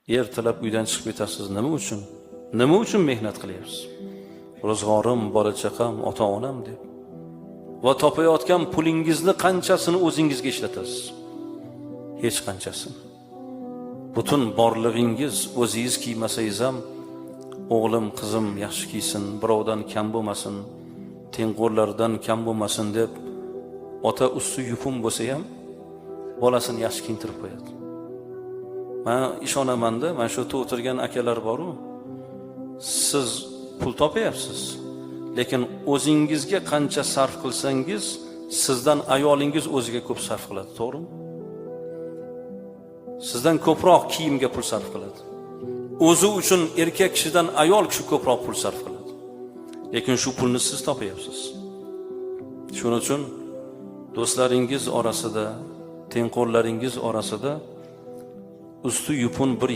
Ertalab uydan chiqib ketasiz. Nima uchun? Nima uchun mehnat qilyapsiz? Ro'zg'orim, bola chaqam, ota-onam deb. Va topayotgan pulingizni qanchasini o'zingizga ishlatasiz? Hech qanchasini. Butun borlig'ingiz o'zingiz kiymasangiz ham o'g'lim, qizim yaxshi kiysin, birovdan kam bo'lmasin, tengqurlardan kam bo'lmasin deb ota usti yupun bo'lsa ham bolasini yaxshi kiyintirib qo'yadi. Men ishonaman-da, mana shu yerda o'tirgan akalar bor-ku. Siz pul topayapsiz, lekin o'zingizga qancha sarf qilsangiz, sizdan ayolingiz o'ziga ko'p sarf qiladi, to'g'rimi? Sizdan ko'proq kiyimga pul sarf qiladi. O'zi uchun erkak kishidan ayol kishi ko'proq pul sarf qiladi. Lekin shu pulni siz topayapsiz. Shuning uchun do'stlaringiz orasida, tengqurlaringiz orasida usti yupun bir